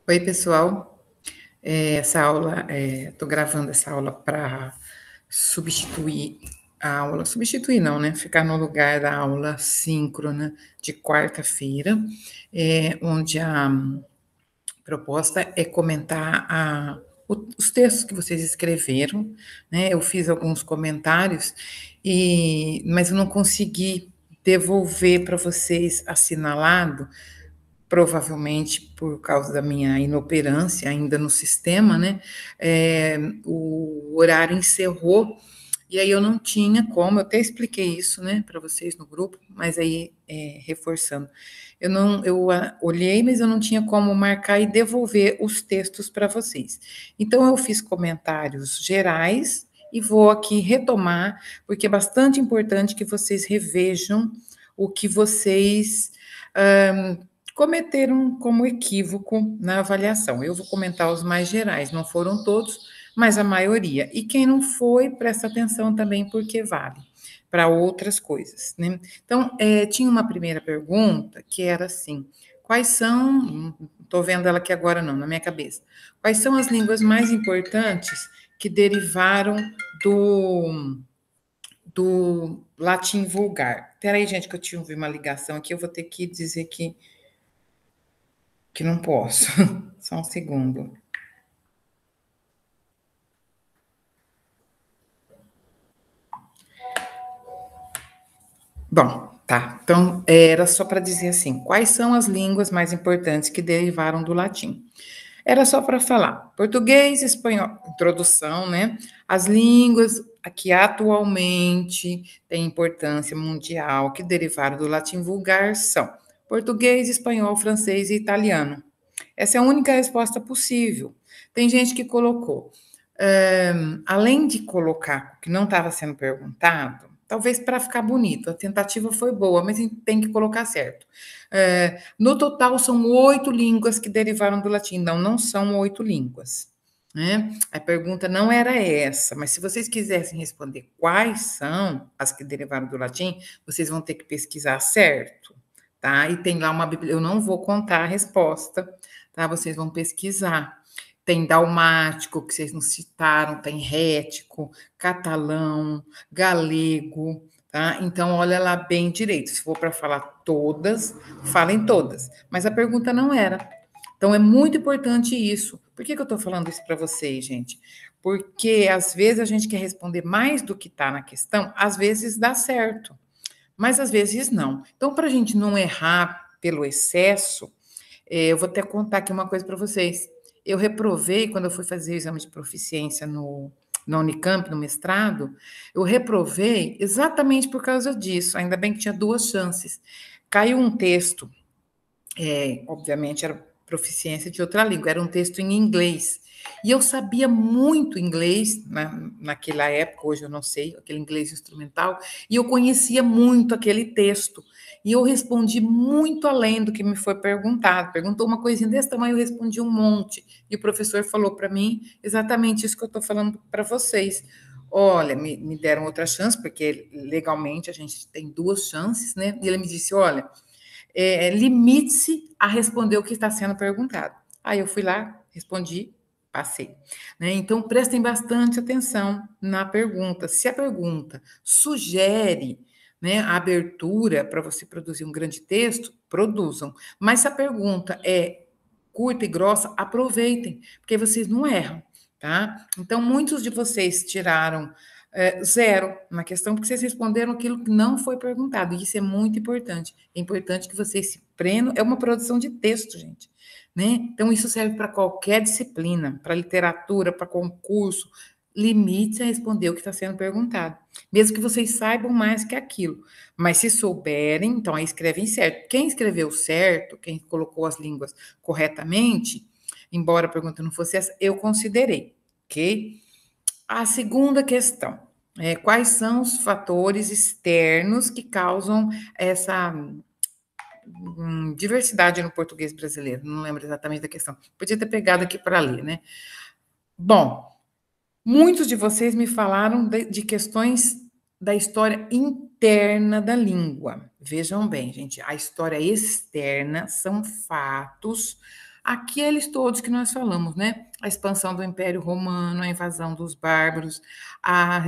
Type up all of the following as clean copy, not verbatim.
Oi, pessoal. Essa aula, estou gravando essa aula para substituir a aula, substituir não, né? Ficar no lugar da aula síncrona de quarta-feira, onde a proposta é comentar os textos que vocês escreveram, né? Eu fiz alguns comentários, mas eu não consegui devolver para vocês assinalado, provavelmente por causa da minha inoperância ainda no sistema, né? O horário encerrou e aí eu não tinha como, eu até expliquei isso, né, para vocês no grupo, mas aí reforçando, eu olhei, mas eu não tinha como marcar e devolver os textos para vocês. Então eu fiz comentários gerais e vou aqui retomar, porque é bastante importante que vocês revejam o que vocês cometeram como equívoco na avaliação. Eu vou comentar os mais gerais, não foram todos, mas a maioria. E quem não foi, presta atenção também, porque vale para outras coisas, né? Então, tinha uma primeira pergunta que era assim: quais são, não estou vendo ela aqui agora não, na minha cabeça, quais são as línguas mais importantes que derivaram do latim vulgar? Peraí, gente, que eu tive uma ligação aqui, eu vou ter que dizer que não posso. Só um segundo. Bom, tá. Então, era só para dizer assim: quais são as línguas mais importantes que derivaram do latim? Era só para falar português, espanhol, introdução, né? As línguas que atualmente têm importância mundial que derivaram do latim vulgar são português, espanhol, francês e italiano. Essa é a única resposta possível. Tem gente que colocou, além de colocar o que não estava sendo perguntado, talvez para ficar bonito, a tentativa foi boa, mas tem que colocar certo. No total, são 8 línguas que derivaram do latim. Não, não são 8 línguas. Né? A pergunta não era essa, mas se vocês quisessem responder quais são as que derivaram do latim, vocês vão ter que pesquisar certo, tá? E tem lá uma eu não vou contar a resposta, tá? Vocês vão pesquisar. Tem dalmático, que vocês não citaram, tem rético, catalão, galego, tá? Então, olha lá bem direito. Se for para falar todas, falem todas. Mas a pergunta não era. Então, é muito importante isso. Por que eu estou falando isso para vocês, gente? Porque às vezes a gente quer responder mais do que está na questão, às vezes dá certo, mas às vezes não. Então, para a gente não errar pelo excesso, eu vou até contar aqui uma coisa para vocês. Eu reprovei quando eu fui fazer o exame de proficiência na Unicamp, no mestrado, eu reprovei exatamente por causa disso. Ainda bem que tinha 2 chances. Caiu um texto, obviamente era proficiência de outra língua, era um texto em inglês. E eu sabia muito inglês naquela época, hoje eu não sei, aquele inglês instrumental, e eu conhecia muito aquele texto. E eu respondi muito além do que me foi perguntado. Perguntou uma coisinha desse tamanho, eu respondi um monte. E o professor falou para mim exatamente isso que eu estou falando para vocês. Olha, me deram outra chance, porque legalmente a gente tem 2 chances, né? E ele me disse: olha, limite-se a responder o que está sendo perguntado. Aí eu fui lá, respondi, passei. Né? Então, prestem bastante atenção na pergunta. Se a pergunta sugere, né, a abertura para você produzir um grande texto, produzam. Mas se a pergunta é curta e grossa, aproveitem, porque vocês não erram, tá? Então, muitos de vocês tiraram 0 na questão, porque vocês responderam aquilo que não foi perguntado, e isso é muito importante. É importante que vocês se prendam, é uma produção de texto, gente, né? Então, isso serve para qualquer disciplina, para literatura, para concurso. Limite a responder o que está sendo perguntado, mesmo que vocês saibam mais que aquilo. Mas se souberem, então aí escrevem certo. Quem escreveu certo, quem colocou as línguas corretamente, embora a pergunta não fosse essa, eu considerei, ok? A segunda questão é: quais são os fatores externos que causam essa diversidade no português brasileiro? Não lembro exatamente da questão. Podia ter pegado aqui para ler, né? Bom, muitos de vocês me falaram de questões da história interna da língua. Vejam bem, gente, a história externa são fatos aqueles todos que nós falamos, né? A expansão do Império Romano, a invasão dos bárbaros, a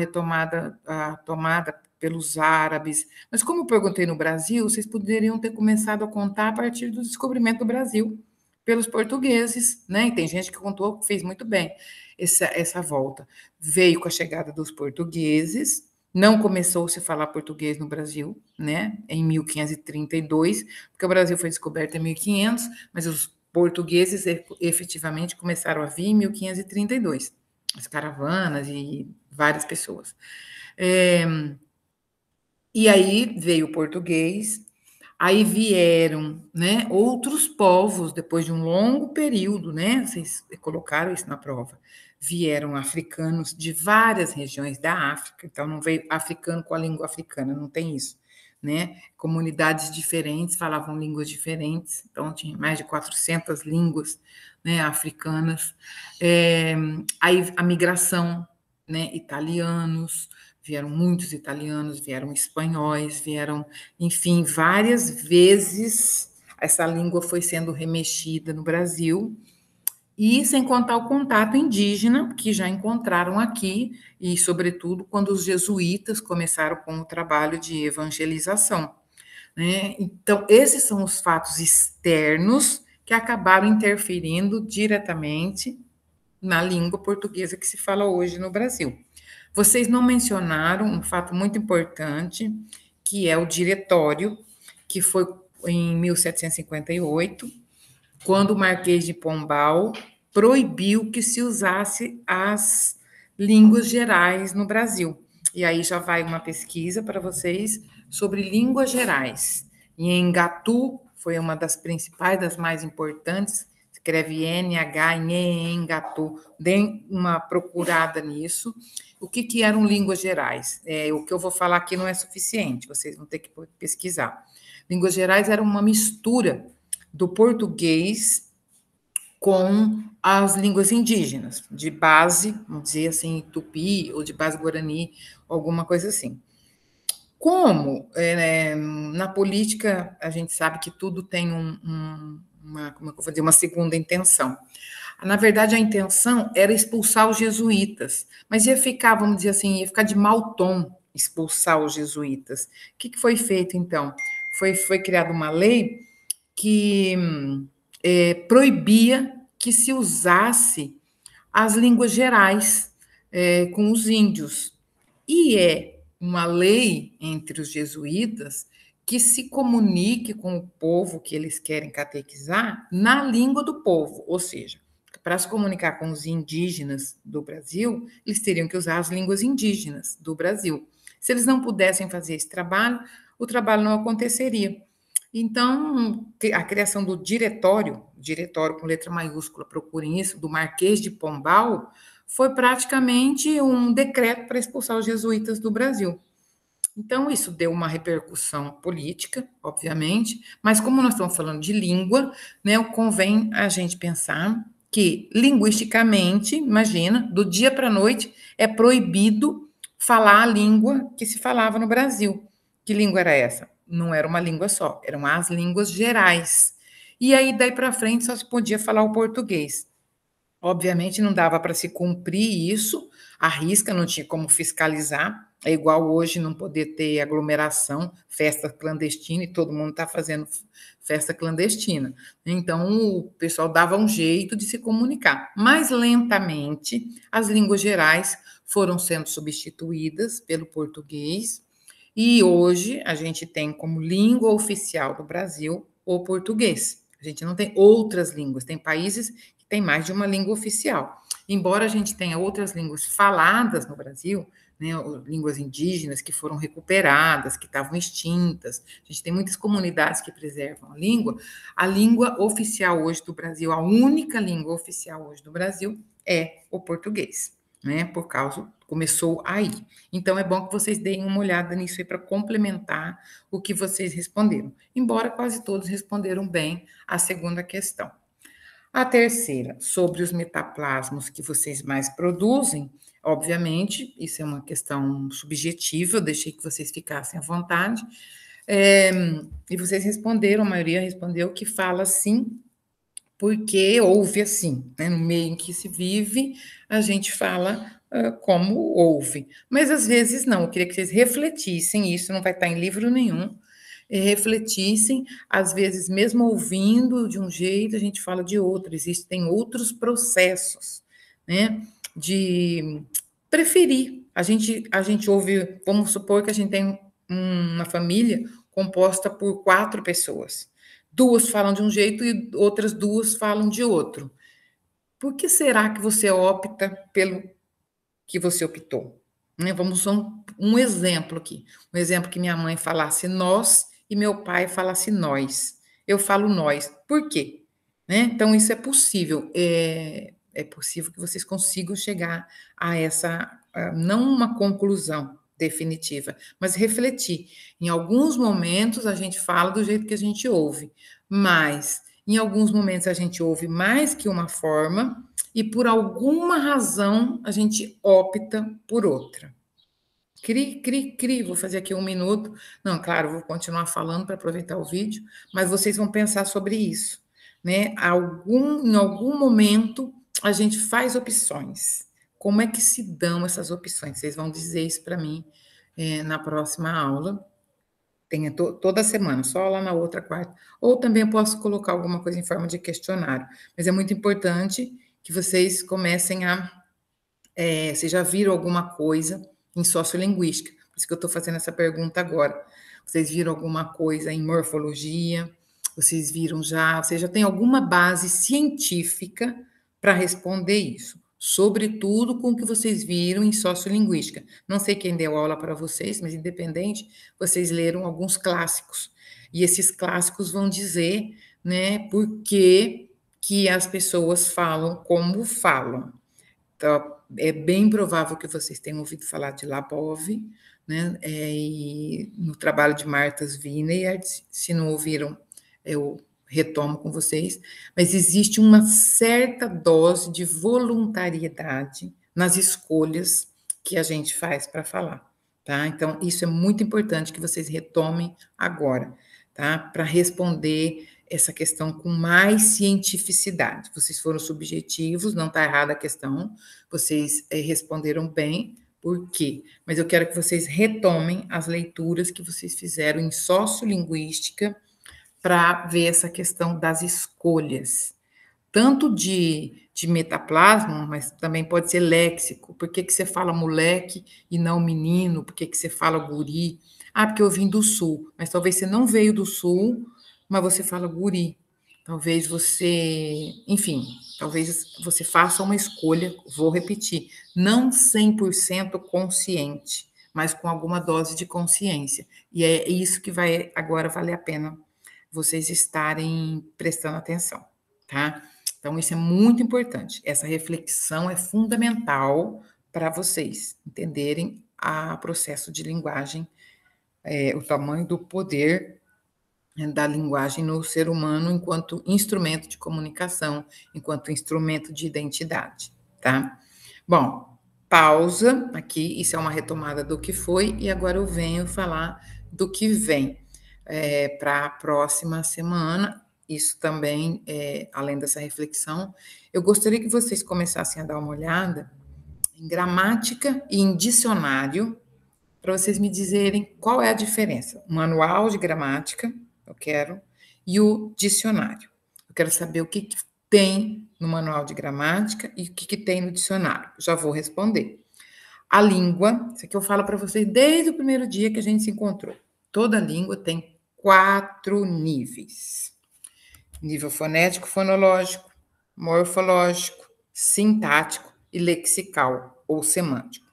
tomada pelos árabes. Mas como eu perguntei no Brasil, vocês poderiam ter começado a contar a partir do descobrimento do Brasil pelos portugueses, né? E tem gente que contou, fez muito bem essa volta. Veio com a chegada dos portugueses, não começou-se a falar português no Brasil, né? Em 1532, porque o Brasil foi descoberto em 1500, mas os portugueses efetivamente começaram a vir em 1532, as caravanas e várias pessoas. É, e aí veio o português, aí vieram, né, outros povos, depois de um longo período, né, vocês colocaram isso na prova, vieram africanos de várias regiões da África, então não veio africano com a língua africana, não tem isso, né, comunidades diferentes falavam línguas diferentes, então tinha mais de 400 línguas, né, africanas, aí a migração, né, italianos, vieram muitos italianos, vieram espanhóis, vieram, enfim, várias vezes essa língua foi sendo remexida no Brasil, e sem contar o contato indígena que já encontraram aqui, e sobretudo quando os jesuítas começaram com o trabalho de evangelização, né? Então, esses são os fatos externos que acabaram interferindo diretamente na língua portuguesa que se fala hoje no Brasil. Vocês não mencionaram um fato muito importante, que é o diretório, que foi em 1758, quando o Marquês de Pombal proibiu que se usasse as línguas gerais no Brasil. E aí já vai uma pesquisa para vocês sobre línguas gerais. E em Ngatu foi uma das principais, das mais importantes, escreve NH, Ngatu, deem uma procurada nisso. O que eram línguas gerais? O que eu vou falar aqui não é suficiente, vocês vão ter que pesquisar. Línguas gerais era uma mistura do português com as línguas indígenas, de base, vamos dizer assim, tupi, ou de base guarani, alguma coisa assim. Como na política a gente sabe que tudo tem como eu vou dizer, uma segunda intenção. Na verdade, a intenção era expulsar os jesuítas, mas ia ficar, vamos dizer assim, ia ficar de mau tom expulsar os jesuítas. O que foi feito, então? Foi criada uma lei que proibia que se usasse as línguas gerais com os índios. E é uma lei entre os jesuítas que se comunique com o povo que eles querem catequizar na língua do povo, ou seja, para se comunicar com os indígenas do Brasil, eles teriam que usar as línguas indígenas do Brasil. Se eles não pudessem fazer esse trabalho, o trabalho não aconteceria. Então, a criação do diretório com letra maiúscula, procurem isso, do Marquês de Pombal, foi praticamente um decreto para expulsar os jesuítas do Brasil. Então, isso deu uma repercussão política, obviamente, mas como nós estamos falando de língua, né, convém a gente pensar que, linguisticamente, imagina, do dia para a noite, é proibido falar a língua que se falava no Brasil. Que língua era essa? Não era uma língua só, eram as línguas gerais. E aí, daí para frente, só se podia falar o português. Obviamente não dava para se cumprir isso, a risca, não tinha como fiscalizar. É igual hoje não poder ter aglomeração, festa clandestina, e todo mundo está fazendo festa clandestina. Então, o pessoal dava um jeito de se comunicar. Mas, lentamente, as línguas gerais foram sendo substituídas pelo português, e hoje a gente tem como língua oficial do Brasil o português. A gente não tem outras línguas, tem países que têm mais de uma língua oficial. Embora a gente tenha outras línguas faladas no Brasil, né, línguas indígenas que foram recuperadas, que estavam extintas, a gente tem muitas comunidades que preservam a língua oficial hoje do Brasil, a única língua oficial hoje do Brasil é o português, né, por causa, começou aí. Então, é bom que vocês deem uma olhada nisso aí para complementar o que vocês responderam, embora quase todos responderam bem a segunda questão. A terceira, sobre os metaplasmos que vocês mais produzem, obviamente, isso é uma questão subjetiva, eu deixei que vocês ficassem à vontade, e vocês responderam, a maioria respondeu que fala sim, porque ouve assim, né? No meio em que se vive, a gente fala como ouve. Mas às vezes não, eu queria que vocês refletissem, isso não vai estar em livro nenhum, refletissem, às vezes mesmo ouvindo de um jeito, a gente fala de outro, existem outros processos, né? De preferir. A gente ouve, vamos supor que a gente tem uma família composta por 4 pessoas. 2 falam de um jeito e outras 2 falam de outro. Por que será que você opta pelo que você optou? Né, vamos usar um exemplo aqui. Um exemplo que minha mãe falasse nós e meu pai falasse nós. Eu falo nós. Por quê? Né? Então, isso é possível. É possível que vocês consigam chegar a essa, não uma conclusão definitiva, mas refletir. Em alguns momentos a gente fala do jeito que a gente ouve, mas em alguns momentos a gente ouve mais que uma forma e por alguma razão a gente opta por outra. Cri, cri, cri. Vou fazer aqui 1 minuto. Não, claro, vou continuar falando para aproveitar o vídeo, mas vocês vão pensar sobre isso, né? Em algum momento a gente faz opções. Como é que se dão essas opções? Vocês vão dizer isso para mim na próxima aula. Tem toda semana, só lá na outra quarta. Ou também eu posso colocar alguma coisa em forma de questionário. Mas é muito importante que vocês comecem a vocês já viram alguma coisa em sociolinguística? Por isso que eu estou fazendo essa pergunta agora. Vocês viram alguma coisa em morfologia? Vocês já têm alguma base científica para responder isso? Sobretudo com o que vocês viram em sociolinguística. Não sei quem deu aula para vocês, mas independente, vocês leram alguns clássicos. E esses clássicos vão dizer, né, por que as pessoas falam como falam. Então, é bem provável que vocês tenham ouvido falar de Labov, né? E no trabalho de Martha Wiener, se não ouviram, eu retomo com vocês, mas existe uma certa dose de voluntariedade nas escolhas que a gente faz para falar, tá? Então, isso é muito importante que vocês retomem agora, tá? Para responder essa questão com mais cientificidade. Vocês foram subjetivos, não está errada a questão, vocês responderam bem, por quê? Mas eu quero que vocês retomem as leituras que vocês fizeram em sociolinguística para ver essa questão das escolhas, tanto de metaplasma, mas também pode ser léxico. Por que você fala moleque e não menino? Por que você fala guri? Ah, porque eu vim do sul, mas talvez você não veio do sul, mas você fala guri. Talvez você, enfim, talvez você faça uma escolha, vou repetir, não 100% consciente, mas com alguma dose de consciência. E é isso que vai agora valer a pena vocês estarem prestando atenção, tá? Então, isso é muito importante. Essa reflexão é fundamental para vocês entenderem o processo de linguagem, o tamanho do poder da linguagem no ser humano enquanto instrumento de comunicação, enquanto instrumento de identidade, tá? Bom, pausa aqui, isso é uma retomada do que foi, e agora eu venho falar do que vem para a próxima semana. Isso também, além dessa reflexão, eu gostaria que vocês começassem a dar uma olhada em gramática e em dicionário, para vocês me dizerem qual é a diferença. O manual de gramática, eu quero, e o dicionário. Eu quero saber o que tem no manual de gramática e o que tem no dicionário. Já vou responder. A língua, isso aqui eu falo para vocês desde o primeiro dia que a gente se encontrou. Toda língua tem 4 níveis: nível fonético, fonológico, morfológico, sintático e lexical ou semântico.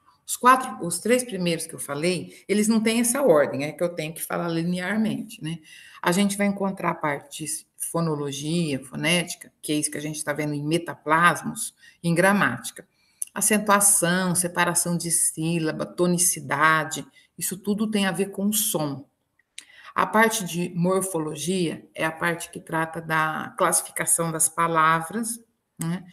Os 3 primeiros que eu falei, eles não têm essa ordem, é que eu tenho que falar linearmente, né? A gente vai encontrar a parte de fonologia, fonética, que é isso que a gente está vendo em metaplasmos, em gramática. Acentuação, separação de sílaba, tonicidade, isso tudo tem a ver com o som. A parte de morfologia é a parte que trata da classificação das palavras, né?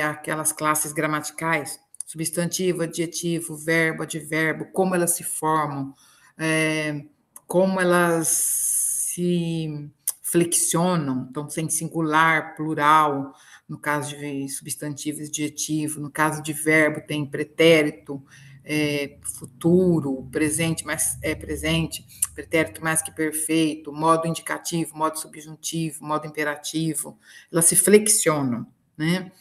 Aquelas classes gramaticais, substantivo, adjetivo, verbo, advérbio, como elas se formam, como elas se flexionam, então tem singular, plural, no caso de substantivo e adjetivo, no caso de verbo tem pretérito, futuro, presente, mas é presente, pretérito mais que perfeito, modo indicativo, modo subjuntivo, modo imperativo, elas se flexionam, né?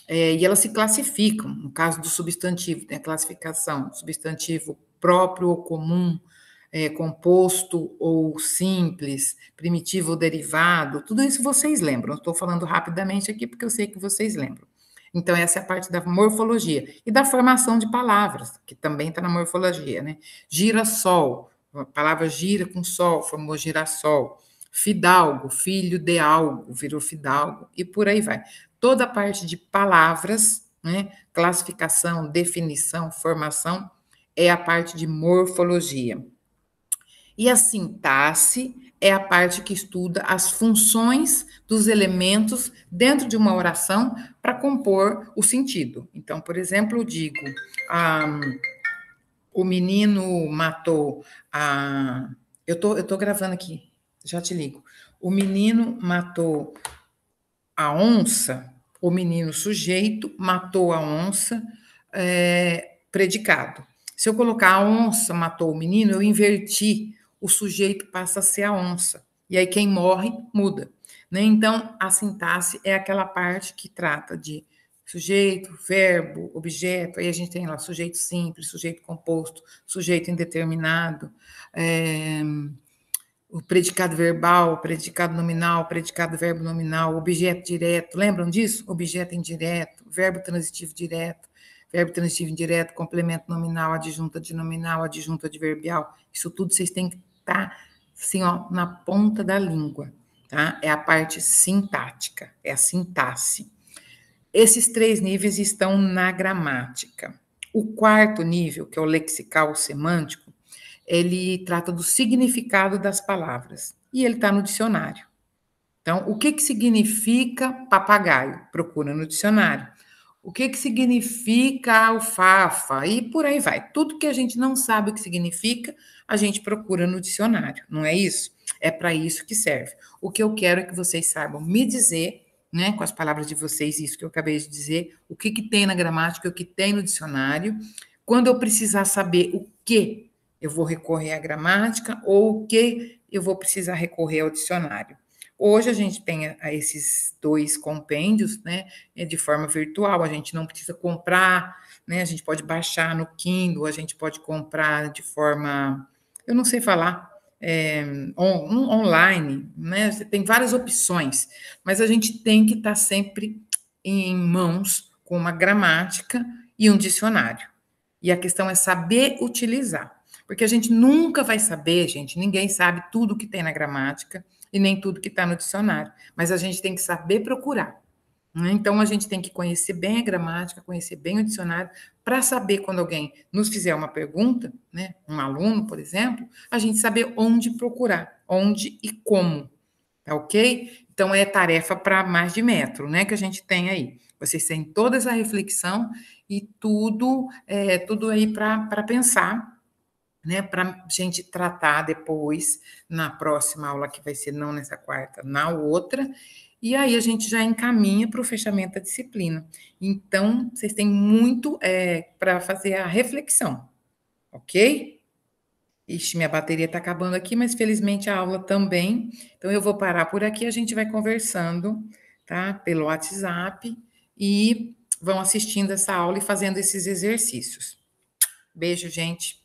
E elas se classificam. No caso do substantivo, tem a classificação: substantivo próprio ou comum, composto ou simples, primitivo ou derivado, tudo isso vocês lembram. Estou falando rapidamente aqui porque eu sei que vocês lembram. Então, essa é a parte da morfologia e da formação de palavras, que também está na morfologia, né? Girassol, a palavra gira com sol, formou girassol. Fidalgo, filho de algo, virou fidalgo, e por aí vai. Toda a parte de palavras, né? Classificação, definição, formação, é a parte de morfologia. E a sintaxe é a parte que estuda as funções dos elementos dentro de uma oração para compor o sentido. Então, por exemplo, eu digo: o menino matou a. Eu tô gravando aqui, já te ligo. O menino matou a onça, o menino sujeito matou a onça, predicado. Se eu colocar a onça matou o menino, eu inverti, o sujeito passa a ser a onça. E aí quem morre muda. Né? Então, a sintaxe é aquela parte que trata de sujeito, verbo, objeto. Aí a gente tem lá sujeito simples, sujeito composto, sujeito indeterminado, o predicado verbal, predicado nominal, predicado verbo nominal, objeto direto. Lembram disso? Objeto indireto, verbo transitivo direto, verbo transitivo indireto, complemento nominal, adjunta de nominal, adjunta adverbial. Isso tudo vocês têm que estar assim, ó, na ponta da língua, tá? É a parte sintática, é a sintaxe. Esses 3 níveis estão na gramática. O 4º nível, que é o lexical semântico, ele trata do significado das palavras. E ele está no dicionário. Então, o que significa papagaio? Procura no dicionário. O que significa alfafa? E por aí vai. Tudo que a gente não sabe o que significa, a gente procura no dicionário, não é isso? É para isso que serve. O que eu quero é que vocês saibam me dizer, né, com as palavras de vocês, isso que eu acabei de dizer, o que tem na gramática, o que tem no dicionário. Quando eu precisar saber o que eu vou recorrer à gramática ou o que eu vou precisar recorrer ao dicionário. Hoje a gente tem esses 2 compêndios, né, de forma virtual, a gente não precisa comprar, né, a gente pode baixar no Kindle, a gente pode comprar de forma, eu não sei falar, online, né, você tem várias opções, mas a gente tem que estar sempre em mãos com uma gramática e um dicionário. E a questão é saber utilizar. Porque a gente nunca vai saber, gente, ninguém sabe tudo que tem na gramática e nem tudo que está no dicionário. Mas a gente tem que saber procurar. Né? Então, a gente tem que conhecer bem a gramática, conhecer bem o dicionário, para saber quando alguém nos fizer uma pergunta, né, um aluno, por exemplo, a gente saber onde procurar, onde e como. Tá ok? Então, é tarefa para mais de metro, né, que a gente tem aí. Vocês têm toda essa reflexão e tudo aí para pensar, né, para a gente tratar depois, na próxima aula, que vai ser não nessa quarta, na outra, e aí a gente já encaminha para o fechamento da disciplina. Então, vocês têm muito para fazer a reflexão, ok? Ixi, minha bateria está acabando aqui, mas felizmente a aula também. Então, eu vou parar por aqui, a gente vai conversando, tá? Pelo WhatsApp e vão assistindo essa aula e fazendo esses exercícios. Beijo, gente.